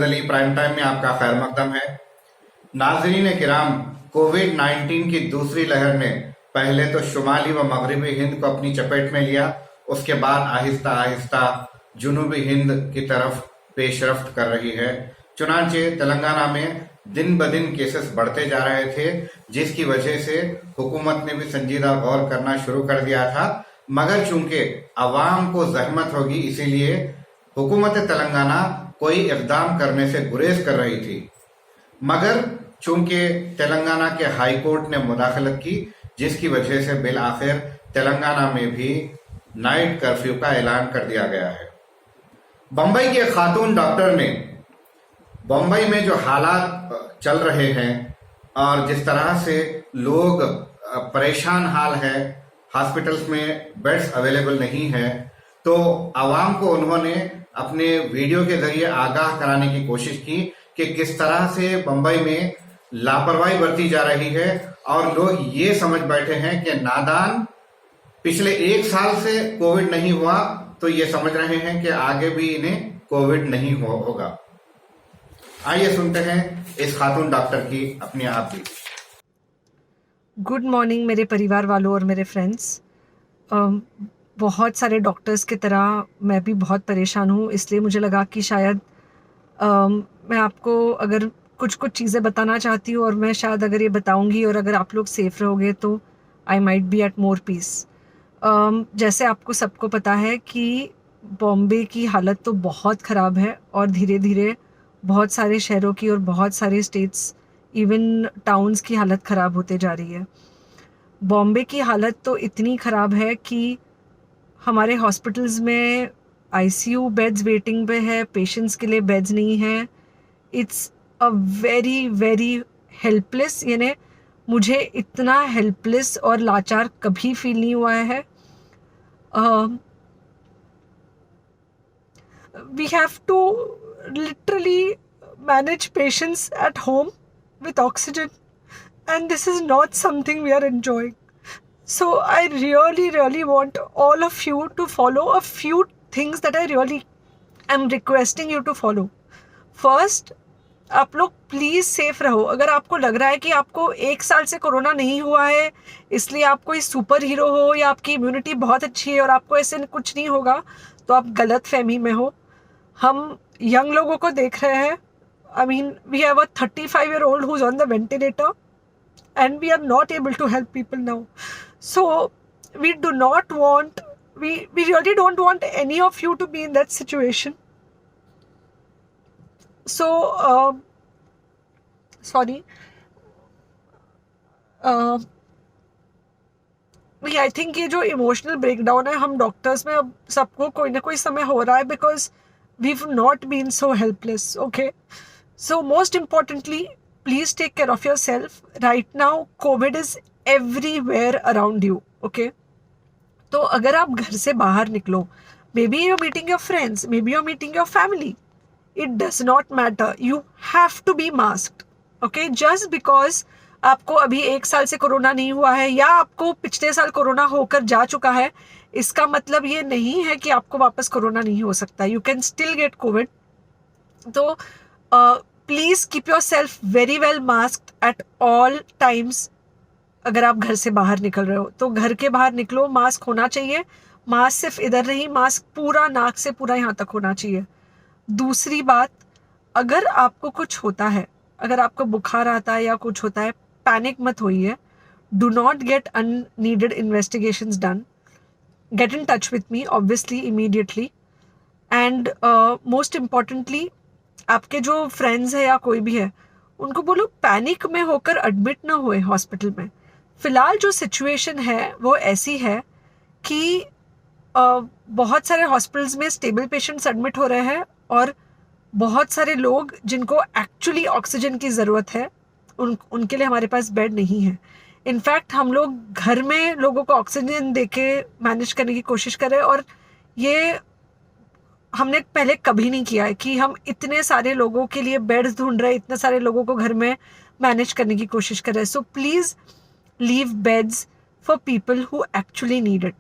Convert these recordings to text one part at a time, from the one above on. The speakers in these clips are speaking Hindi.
निर्दलीय प्राइम टाइम में आपका खैर मकदम है। नाज़रीन किराम, कोविड-19 की दूसरी लहर ने पहले तो शुमाली व मगरबी हिंद को अपनी चपेट में लिया, उसके बाद आहिस्ता आहिस्ता जुनूबी हिंद की तरफ पेशरफ्त कर रही है। चुनांचे तेलंगाना में दिन ब दिन केसेस बढ़ते जा रहे थे, जिसकी वजह से हुकूमत ने भी संजीदा गौर करना शुरू कर दिया था, मगर चूंकि अवाम को जहमत होगी इसीलिए हुकूमत तेलंगाना कोई इकदाम करने से गुरेज कर रही थी। मगर चूंकि तेलंगाना के हाई कोर्ट ने मुदाखलत की, जिसकी वजह से बिल आखिर तेलंगाना में भी नाइट कर्फ्यू का ऐलान कर दिया गया है। बम्बई के खातून डॉक्टर ने बम्बई में जो हालात चल रहे हैं और जिस तरह से लोग परेशान हाल है, हॉस्पिटल्स में बेड्स अवेलेबल नहीं है, तो आवाम को उन्होंने अपने वीडियो के जरिए आगाह कराने की कोशिश की कि किस तरह से बम्बई में लापरवाही बरती जा रही है और लोग ये समझ बैठे हैं कि नादान पिछले 1 साल से कोविड नहीं हुआ तो ये समझ रहे हैं कि आगे भी इन्हें कोविड नहीं होगा। आइए सुनते हैं इस खातून डॉक्टर की अपनी आप भी। गुड मॉर्निंग मेरे परिवार वालों और मेरे फ्रेंड्स। बहुत सारे डॉक्टर्स की तरह मैं भी बहुत परेशान हूँ, इसलिए मुझे लगा कि शायद मैं आपको अगर कुछ चीज़ें बताना चाहती हूँ और मैं शायद अगर ये बताऊँगी और अगर आप लोग सेफ़ रहोगे तो I might be at more peace. जैसे आपको सबको पता है कि बॉम्बे की हालत तो बहुत ख़राब है और धीरे धीरे बहुत सारे शहरों की और बहुत सारे स्टेट्स इवन टाउन्स की हालत ख़राब होते जा रही है। बॉम्बे की हालत तो इतनी ख़राब है कि हमारे हॉस्पिटल्स में आईसीयू बेड्स वेटिंग पे है, पेशेंट्स के लिए बेड्स नहीं है। It's a very very helpless, यानी मुझे इतना हेल्पलेस और लाचार कभी फील नहीं हुआ है। We have to literally manage patients at home with oxygen, and this is not something we are enjoying. So I really want all of you to follow a few things that I really am requesting you to follow. First, आप लोग प्लीज़ सेफ रहो। अगर आपको लग रहा है कि आपको 1 साल से कोरोना नहीं हुआ है इसलिए आप कोई सुपर हीरो हो या आपकी इम्यूनिटी बहुत अच्छी है और आपको ऐसे कुछ नहीं होगा, तो आप गलत फहमी में हो। हम यंग लोगों को देख रहे हैं। I mean, we have a 35-year-old who's on the ventilator and we are not able to help people now. So we really don't want any of you to be in that situation. So sorry. I think ये जो इमोशनल ब्रेकडाउन है हम डॉक्टर्स में अब सबको कोई ना कोई समय हो रहा है, because we've not been so helpless. Okay, so most importantly, please take care of yourself. Right now COVID is everywhere around you. Okay, तो अगर आप घर से बाहर निकलो, maybe you're meeting your friends, maybe you're meeting your family, it does not matter, you have to be masked. Okay, just because आपको अभी 1 साल से कोरोना नहीं हुआ है या आपको पिछले साल कोरोना होकर जा चुका है, इसका मतलब ये नहीं है कि आपको वापस कोरोना नहीं हो सकता। You can still get COVID. तो please keep yourself very well masked at all times. अगर आप घर से बाहर निकल रहे हो तो घर के बाहर निकलो, मास्क होना चाहिए। मास्क सिर्फ इधर नहीं, मास्क पूरा नाक से पूरा यहाँ तक होना चाहिए। दूसरी बात, अगर आपको कुछ होता है, अगर आपको बुखार आता है या कुछ होता है, पैनिक मत होइए। Do not get unneeded investigations done. Get in touch with me obviously immediately, and most importantly आपके जो फ्रेंड्स है या कोई भी है उनको बोलो पैनिक में होकर एडमिट ना हुए हॉस्पिटल में। फ़िलहाल जो सिचुएशन है वो ऐसी है कि बहुत सारे हॉस्पिटल्स में स्टेबल पेशेंट्स एडमिट हो रहे हैं और बहुत सारे लोग जिनको एक्चुअली ऑक्सीजन की ज़रूरत है उनके लिए हमारे पास बेड नहीं है। इनफैक्ट हम लोग घर में लोगों को ऑक्सीजन देके मैनेज करने की कोशिश करें, और ये हमने पहले कभी नहीं किया है कि हम इतने सारे लोगों के लिए बेड्स ढूंढ रहे हैं, इतने सारे लोगों को घर में मैनेज करने की कोशिश कर रहे हैं। So please leave beds for people who actually need it,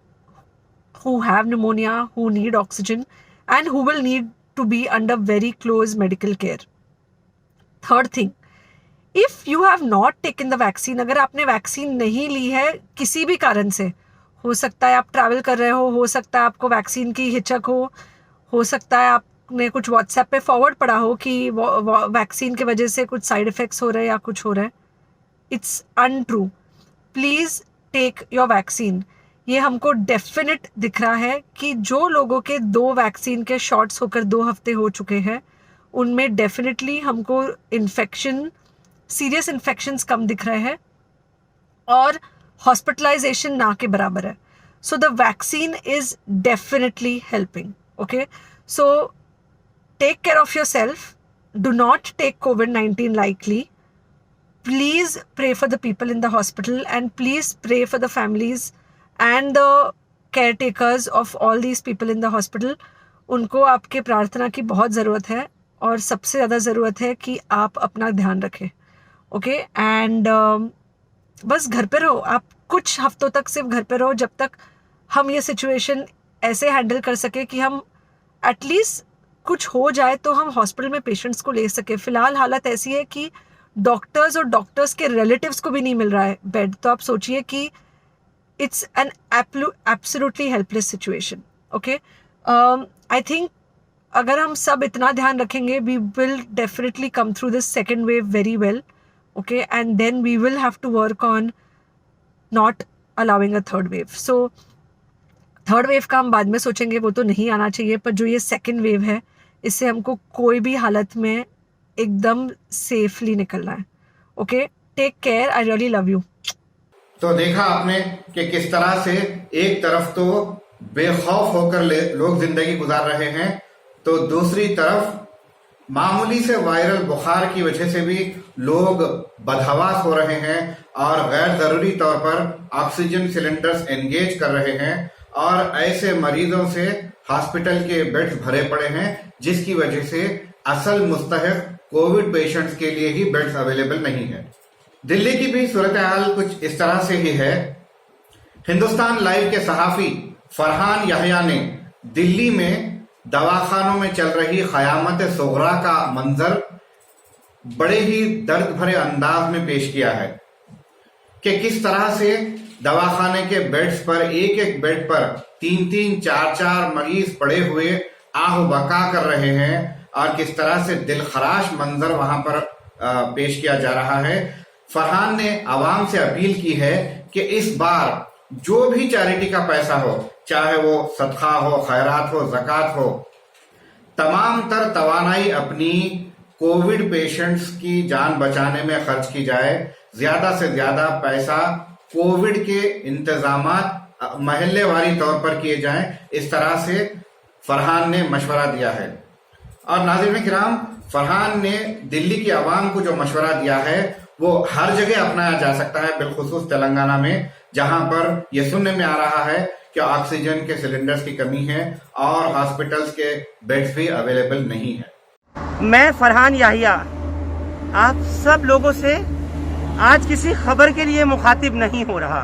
who have pneumonia, who need oxygen, and who will need to be under very close medical care. Third thing, if you have not taken the vaccine, अगर आपने वैक्सीन नहीं ली है किसी भी कारण से, हो सकता है आप ट्रैवल कर रहे हो सकता है आपको वैक्सीन की हिचक हो सकता है आपने कुछ व्हाट्सएप पे फॉरवर्ड पढ़ा हो कि वैक्सीन की वजह से कुछ साइड इफ़ेक्ट्स हो रहे हैं या कुछ हो रहा है. It's untrue. Please take your vaccine. ये हमको डेफिनेट दिख रहा है कि जो लोगों के 2 वैक्सीन के शॉट्स होकर 2 हफ्ते हो चुके हैं उनमें डेफिनेटली हमको इन्फेक्शन, सीरियस इन्फेक्शंस कम दिख रहे हैं और हॉस्पिटलाइजेशन ना के बराबर है. So the vaccine is definitely helping. Okay, so take care of your self. Do not take COVID-19 lightly. Please pray for the people in the hospital and please pray for the families and the caretakers of all these people in the hospital. उनको आपके प्रार्थना की बहुत ज़रूरत है और सबसे ज़्यादा ज़रूरत है कि आप अपना ध्यान रखें. ओके, एंड बस घर पे रहो. आप कुछ हफ्तों तक सिर्फ घर पे रहो जब तक हम ये सिचुएशन ऐसे हैंडल कर सके कि हम एटलीस्ट कुछ हो जाए तो हम हॉस्पिटल में पेशेंट्स को ले सके. फ़िलहाल हालत ऐसी है कि डॉक्टर्स और डॉक्टर्स के रिलेटिव्स को भी नहीं मिल रहा है बेड. तो आप सोचिए कि it's an absolutely helpless situation. Okay, I think अगर हम सब इतना ध्यान रखेंगे we will definitely come through this second wave very well. Okay, and then we will have to work on not allowing a third wave. So third wave का हम बाद में सोचेंगे, वो तो नहीं आना चाहिए, पर जो ये सेकेंड वेव है इससे हमको कोई भी हालत में एकदम सेफली निकलना है. Okay, take care. I really love you. तो देखा आपने कि किस तरह से एक तरफ तो बेखौफ होकर लोग जिंदगी गुजार रहे हैं तो दूसरी तरफ मामूली से वायरल बुखार की वजह से भी लोग बदहवास हो रहे हैं और गैर जरूरी तौर पर ऑक्सीजन सिलेंडर्स एंगेज कर रहे हैं और ऐसे मरीजों से हॉस्पिटल के बेड्स भरे पड़े हैं जिसकी वजह से असल मुस्तहिक कोविड पेशेंट्स के लिए ही बेड्स अवेलेबल नहीं है. दिल्ली की भी सूरत हाल कुछ इस तरह से ही है. हिंदुस्तान लाइव के सहाफी फरहान याहिया ने दिल्ली में दवाखानों में चल रही क़यामत सुग़रा का मंजर बड़े ही दर्द भरे अंदाज में पेश किया है कि किस तरह से दवाखाने के बेड्स पर एक एक बेड पर 3-3, 4-4 मरीज पड़े हुए आह बका कर रहे हैं और किस तरह से दिलखराश मंजर वहां पर पेश किया जा रहा है. फरहान ने आवाम से अपील की है कि इस बार जो भी चैरिटी का पैसा हो, चाहे वो सदका हो, खैरात हो, ज़कात हो, तमाम तर तवानाई अपनी कोविड पेशेंट्स की जान बचाने में खर्च की जाए. ज्यादा से ज्यादा पैसा कोविड के इंतजामात महल्लेवारी तौर पर किए जाएं. इस तरह से फरहान ने मशवरा दिया है. और नाज़रीन किराम, फरहान ने दिल्ली की आवाम को जो मशवरा दिया है वो हर जगह अपनाया जा सकता है, बिलखुसूस तेलंगाना में जहां पर यह सुनने में आ रहा है कि ऑक्सीजन के सिलेंडर्स की कमी है और हॉस्पिटल्स के बेड्स भी अवेलेबल नहीं है. मैं फरहान याहिया आप सब लोगों से आज किसी खबर के लिए मुखातिब नहीं हो रहा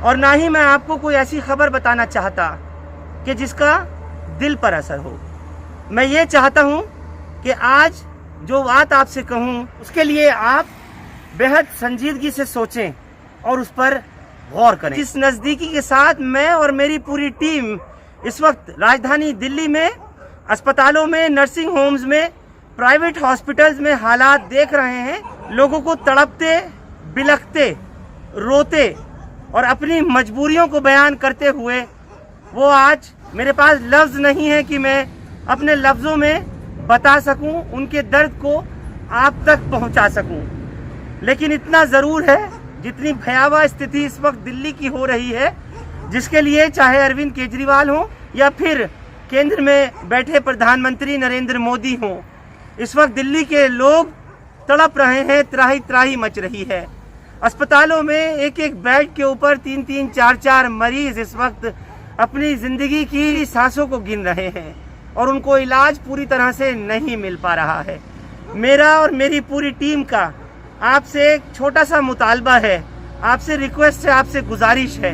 और ना ही मैं आपको कोई ऐसी खबर बताना चाहता कि जिसका दिल पर असर हो. मैं ये चाहता हूँ कि आज जो बात आपसे कहूँ उसके लिए आप बेहद संजीदगी से सोचें और उस पर गौर करें. इस नज़दीकी के साथ मैं और मेरी पूरी टीम इस वक्त राजधानी दिल्ली में अस्पतालों में, नर्सिंग होम्स में, प्राइवेट हॉस्पिटल्स में हालात देख रहे हैं. लोगों को तड़पते, बिलखते, रोते और अपनी मजबूरियों को बयान करते हुए वो आज मेरे पास लफ्ज़ नहीं है कि मैं अपने लफ्ज़ों में बता सकूं, उनके दर्द को आप तक पहुंचा सकूं. लेकिन इतना ज़रूर है, जितनी भयावह स्थिति इस वक्त दिल्ली की हो रही है, जिसके लिए चाहे अरविंद केजरीवाल हो या फिर केंद्र में बैठे प्रधानमंत्री नरेंद्र मोदी हो, इस वक्त दिल्ली के लोग तड़प रहे हैं. त्राही त्राही मच रही है. अस्पतालों में एक एक बेड के ऊपर 3-3, 4-4 मरीज इस वक्त अपनी ज़िंदगी की सांसों को गिन रहे हैं और उनको इलाज पूरी तरह से नहीं मिल पा रहा है. मेरा और मेरी पूरी टीम का आपसे एक छोटा सा मुतालबा है, आपसे रिक्वेस्ट है, आपसे गुजारिश है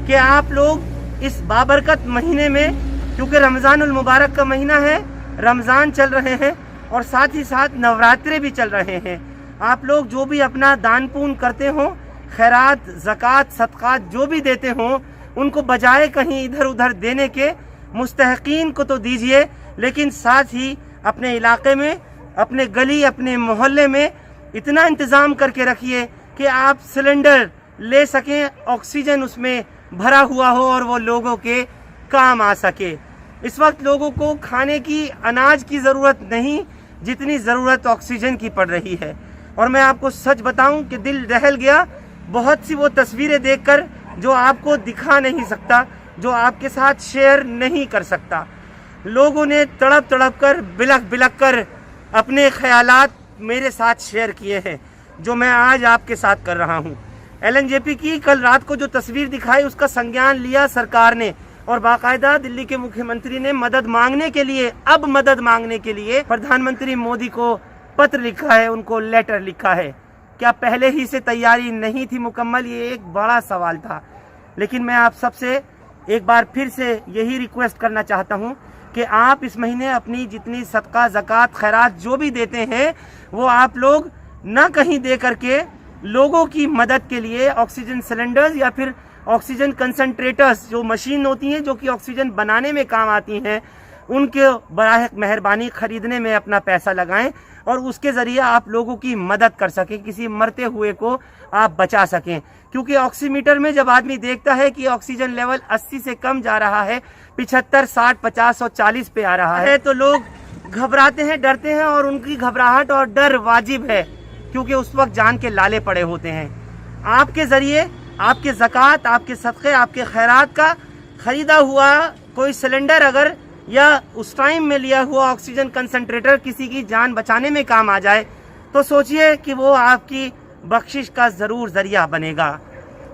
कि आप लोग इस बाबरकत महीने में, क्योंकि रमज़ानुल मुबारक का महीना है, रमज़ान चल रहे हैं और साथ ही साथ नवरात्रे भी चल रहे हैं। आप लोग जो भी अपना दान पुण्य करते हो, खैरात, ज़कात, सदक़ात जो भी देते हो, उनको बजाय कहीं इधर उधर देने के मुस्तहक़ीन को तो दीजिए, लेकिन साथ ही अपने इलाके में, अपने गली, अपने मोहल्ले में इतना इंतज़ाम करके रखिए कि आप सिलेंडर ले सकें, ऑक्सीजन उसमें भरा हुआ हो और वो लोगों के काम आ सके। इस वक्त लोगों को खाने की, अनाज की ज़रूरत नहीं जितनी ज़रूरत ऑक्सीजन की पड़ रही है। और मैं आपको सच बताऊं कि दिल दहल गया बहुत सी वो तस्वीरें देखकर जो आपको दिखा नहीं सकता, जो आपके साथ शेयर नहीं कर सकता। लोगों ने तड़प तड़प कर, बिलख बिलख कर अपने ख्यालात मेरे साथ शेयर किए हैं, जो मैं आज आपके साथ कर रहा हूं। LNJP की कल रात को जो तस्वीर दिखाई, उसका संज्ञान लिया सरकार ने और बाकायदा दिल्ली के मुख्यमंत्री ने मदद मांगने के लिए, अब मदद मांगने के लिए प्रधानमंत्री मोदी को पत्र लिखा है, उनको लेटर लिखा है। क्या पहले ही से तैयारी नहीं थी मुकम्मल? ये एक बड़ा सवाल था। लेकिन मैं आप सबसे एक बार फिर से यही रिक्वेस्ट करना चाहता हूं कि आप इस महीने अपनी जितनी सदका, ज़कात, खैरात जो भी देते हैं, वो आप लोग न कहीं दे करके लोगों की मदद के लिए ऑक्सीजन सिलेंडर्स या फिर ऑक्सीजन कंसंट्रेटर्स, जो मशीन होती हैं जो कि ऑक्सीजन बनाने में काम आती हैं, उनके बराह मेहरबानी खरीदने में अपना पैसा लगाएं और उसके ज़रिए आप लोगों की मदद कर सकें, किसी मरते हुए को आप बचा सकें। क्योंकि ऑक्सीमीटर में जब आदमी देखता है कि ऑक्सीजन लेवल 80 से कम जा रहा है, 75, 60, 50 और 40 पे आ रहा है, तो लोग घबराते हैं, डरते हैं और उनकी घबराहट और डर वाजिब है, क्योंकि उस वक्त जान के लाले पड़े होते हैं। आपके ज़रिए, आपके ज़कात, आपके सदक़े, आपके खैरात का ख़रीदा हुआ कोई सिलेंडर अगर या उस टाइम में लिया हुआ ऑक्सीजन कंसंट्रेटर किसी की जान बचाने में काम आ जाए, तो सोचिए कि वो आपकी बख्शिश का ज़रूर ज़रिया बनेगा।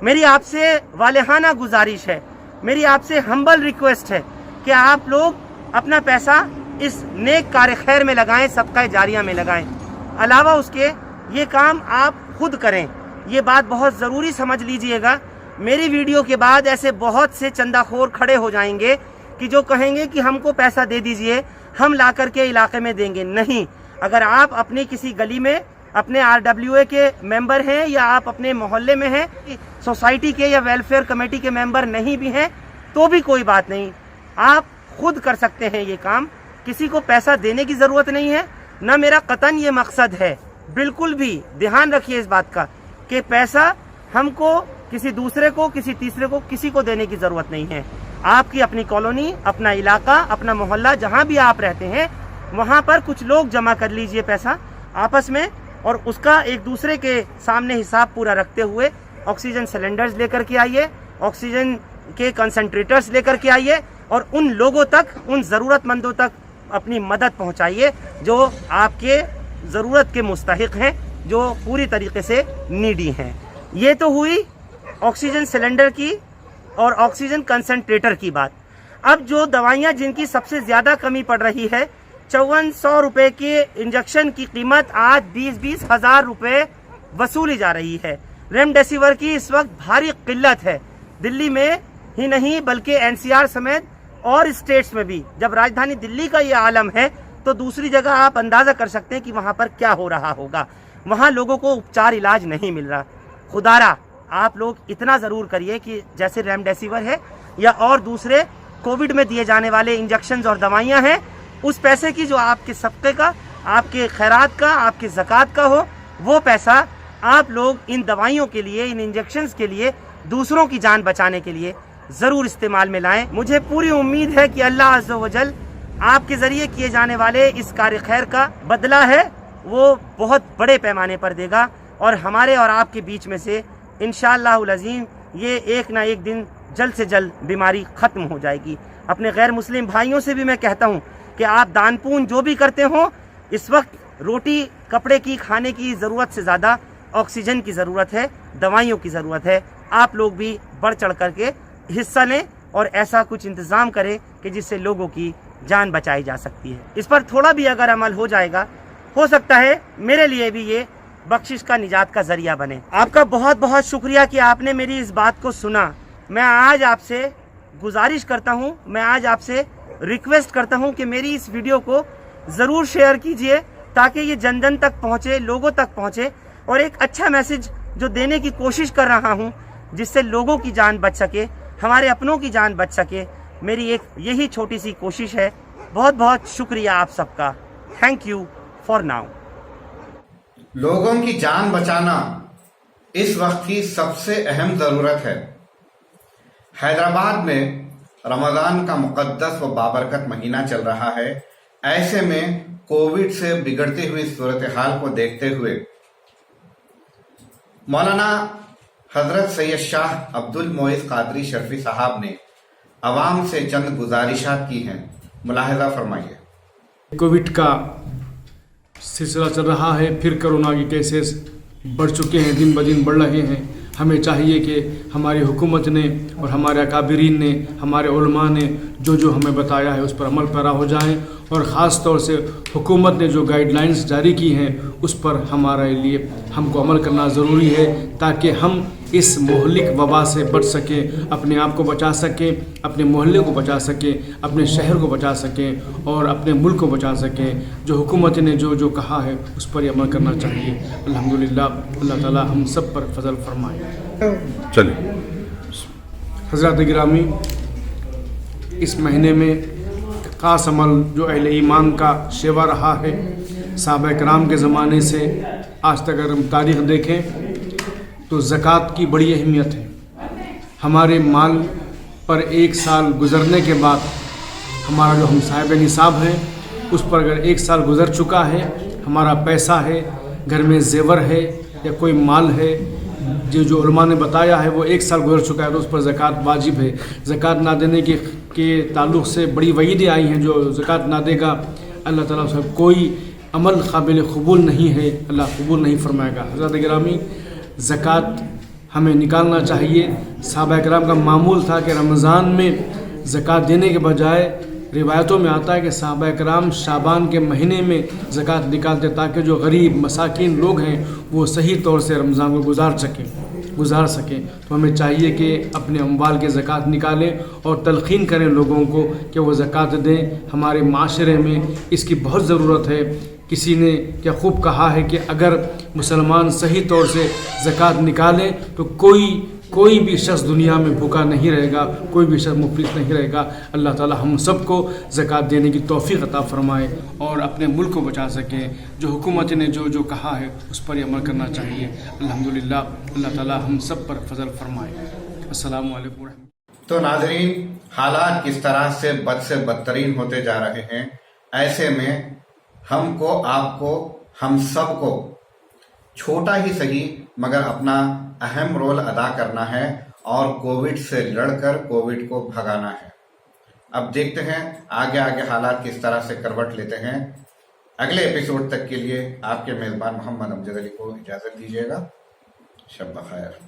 मेरी आपसे वालेहाना गुजारिश है, मेरी आपसे हम्बल रिक्वेस्ट है कि आप लोग अपना पैसा इस नेक कार्य खैर में लगाएं, सदका जारिया में लगाएं। अलावा उसके ये काम आप खुद करें। ये बात बहुत ज़रूरी समझ लीजिएगा। मेरी वीडियो के बाद ऐसे बहुत से चंदाखोर खड़े हो जाएंगे कि जो कहेंगे कि हमको पैसा दे दीजिए, हम ला करके इलाके में देंगे। नहीं, अगर आप अपनी किसी गली में अपने RWA के मेंबर हैं या आप अपने मोहल्ले में हैं, सोसाइटी के या वेलफेयर कमेटी के मेंबर नहीं भी हैं, तो भी कोई बात नहीं, आप खुद कर सकते हैं ये काम। किसी को पैसा देने की ज़रूरत नहीं है, ना मेरा कतन ये मकसद है। बिल्कुल भी ध्यान रखिए इस बात का कि पैसा हमको किसी दूसरे को, किसी तीसरे को, किसी को देने की ज़रूरत नहीं है। आपकी अपनी कॉलोनी, अपना इलाका, अपना मोहल्ला, जहाँ भी आप रहते हैं, वहाँ पर कुछ लोग जमा कर लीजिए पैसा आपस में और उसका एक दूसरे के सामने हिसाब पूरा रखते हुए ऑक्सीजन सिलेंडर्स लेकर के आइए, ऑक्सीजन के कंसंट्रेटर्स लेकर के आइए और उन लोगों तक, उन ज़रूरतमंदों तक अपनी मदद पहुँचाइए जो आपके ज़रूरत के मुस्तहिक हैं, जो पूरी तरीके से नीडी हैं। ये तो हुई ऑक्सीजन सिलेंडर की और ऑक्सीजन कंसंट्रेटर की बात। अब जो दवाइयाँ जिनकी सबसे ज़्यादा कमी पड़ रही है, 5400 रुपये के इंजेक्शन की कीमत आज 20-20 हज़ार रुपये वसूली जा रही है। रेमडेसिविर की इस वक्त भारी किल्लत है, दिल्ली में ही नहीं बल्कि NCR समेत और स्टेट्स में भी। जब राजधानी दिल्ली का ये आलम है तो दूसरी जगह आप अंदाज़ा कर सकते हैं कि वहाँ पर क्या हो रहा होगा। वहाँ लोगों को उपचार, इलाज नहीं मिल रहा। खुदारा आप लोग इतना ज़रूर करिए कि जैसे रेमडेसिविर है या और दूसरे कोविड में दिए जाने वाले इंजेक्शन्स और दवाइयाँ हैं, उस पैसे की जो आपके सदक़े का, आपके खैरात का, आपके ज़कात का हो, वो पैसा आप लोग इन दवाइयों के लिए, इन इंजेक्शन्स के लिए, दूसरों की जान बचाने के लिए ज़रूर इस्तेमाल में लाएं। मुझे पूरी उम्मीद है कि अल्लाह अज़्ज़ व जल आपके ज़रिए किए जाने वाले इस कार्य खैर का बदला है वो बहुत बड़े पैमाने पर देगा और हमारे और आपके बीच में से इंशाअल्लाहुल अज़ीम ये एक ना एक दिन जल्द से जल्द बीमारी ख़त्म हो जाएगी। अपने गैर मुस्लिम भाइयों से भी मैं कहता हूँ कि आप दान पुण्य जो भी करते हो, इस वक्त रोटी कपड़े की, खाने की ज़रूरत से ज़्यादा ऑक्सीजन की ज़रूरत है, दवाइयों की ज़रूरत है। आप लोग भी बढ़ चढ़ करके हिस्सा लें और ऐसा कुछ इंतज़ाम करें कि जिससे लोगों की जान बचाई जा सकती है। इस पर थोड़ा भी अगर अमल हो जाएगा, हो सकता है मेरे लिए भी ये बख्शिश का, निजात का ज़रिया बने। आपका बहुत बहुत शुक्रिया कि आपने मेरी इस बात को सुना। मैं आज आपसे गुजारिश करता हूँ, मैं आज आपसे रिक्वेस्ट करता हूं कि मेरी इस वीडियो को ज़रूर शेयर कीजिए ताकि ये जन जन तक पहुंचे, लोगों तक पहुंचे, और एक अच्छा मैसेज जो देने की कोशिश कर रहा हूं जिससे लोगों की जान बच सके, हमारे अपनों की जान बच सके। मेरी एक यही छोटी सी कोशिश है। बहुत बहुत शुक्रिया आप सबका। Thank you for now. लोगों की जान बचाना इस वक्त की सबसे अहम जरूरत है। हैदराबाद में रमजान का मुकद्दस व बाबरकत महीना चल रहा है। ऐसे में कोविड से बिगड़ती हुई सूरत हाल को देखते हुए मौलाना हजरत सैयद शाह अब्दुल मोइज़ कादरी शर्फी साहब ने अवाम से चंद गुजारिशात की हैं। मुलाहिजा फरमाइए। कोविड का सिलसिला चल रहा है, फिर कोरोना के केसेस बढ़ चुके हैं, दिन ब दिन बढ़ रहे हैं। हमें चाहिए कि हमारी हुकूमत ने और हमारे अकाबिरीन ने, हमारे उलमा ने जो हमें बताया है उस पर अमल पैरा हो जाएं, और ख़ास तौर से हुकूमत ने जो गाइडलाइंस जारी की हैं उस पर हमारे लिए हमको अमल करना ज़रूरी है ताकि हम इस मोहलिक वबा से बच सकें, अपने आप को बचा सकें, अपने मोहल्ले को बचा सकें, अपने शहर को बचा सकें और अपने मुल्क को बचा सकें। जो हुकूमत ने जो कहा है उस पर अमल करना चाहिए। अल्हम्दुलिल्लाह, अल्लाह ताला हम सब पर फजल फरमाए। चलिए हज़रात गिरामी, इस महीने में ख़ास अमल जो अहले ईमान का शेवा रहा है, सहाबा कराम के ज़माने से आज तक अगर हम तारीख़ देखें तो ज़कात की बड़ी अहमियत है। हमारे माल पर एक साल गुज़रने के बाद हमारा जो हम साहिब निसाब हैं उस पर अगर एक साल गुज़र चुका है, हमारा पैसा है, घर में जेवर है या कोई माल है, जो उलमा ने बताया है वो एक साल गुजर चुका है तो उस पर ज़कात वाजिब है। ज़कात ना देने के ताल्लुक़ से बड़ी वईदें आई हैं। जो ज़कात ना देगा अल्लाह ताला से कोई अमल काबिल क़बूल नहीं है, अल्लाह कबूल नहीं फरमाएगा। हज़रत गिरामी, ज़कात हमें निकालना चाहिए। सहाबा कराम का मामूल था कि रमज़ान में ज़कात देने के बजाय रिवायतों में आता है कि सहाबा कराम शाबान के महीने में ज़कात निकालते ताकि जो गरीब मसाकिन लोग हैं वो सही तौर से रमज़ान को गुजार सकें। तो हमें चाहिए कि अपने अम्वाल के ज़कात निकालें और तलक़ीन करें लोगों को कि वो ज़कात दें। हमारे माशरे में इसकी बहुत ज़रूरत है। किसी ने क्या खूब कहा है कि अगर मुसलमान सही तौर से ज़कात निकालें तो कोई भी शख्स दुनिया में भूखा नहीं रहेगा, कोई भी शख्स मुफलिस नहीं रहेगा। अल्लाह ताला हम सबको ज़कात देने की तौफ़ीक़ अता फ़रमाए और अपने मुल्क को बचा सके। जो हुकूमत ने जो कहा है उस पर अमल करना चाहिए। अल्हम्दुलिल्लाह, अल्लाह ताला हम सब पर फजल फ़रमाए। अस्सलामु अलैकुम। तो नाज़रीन, हालात किस तरह से बद से बदतरीन होते जा रहे हैं। ऐसे में हमको, आपको, हम सबको छोटा ही सही मगर अपना अहम रोल अदा करना है और कोविड से लड़कर कोविड को भगाना है। अब देखते हैं आगे हालात किस तरह से करवट लेते हैं। अगले एपिसोड तक के लिए आपके मेज़बान मोहम्मद अमजद अली को इजाज़त दीजिएगा। शब बख़ैर।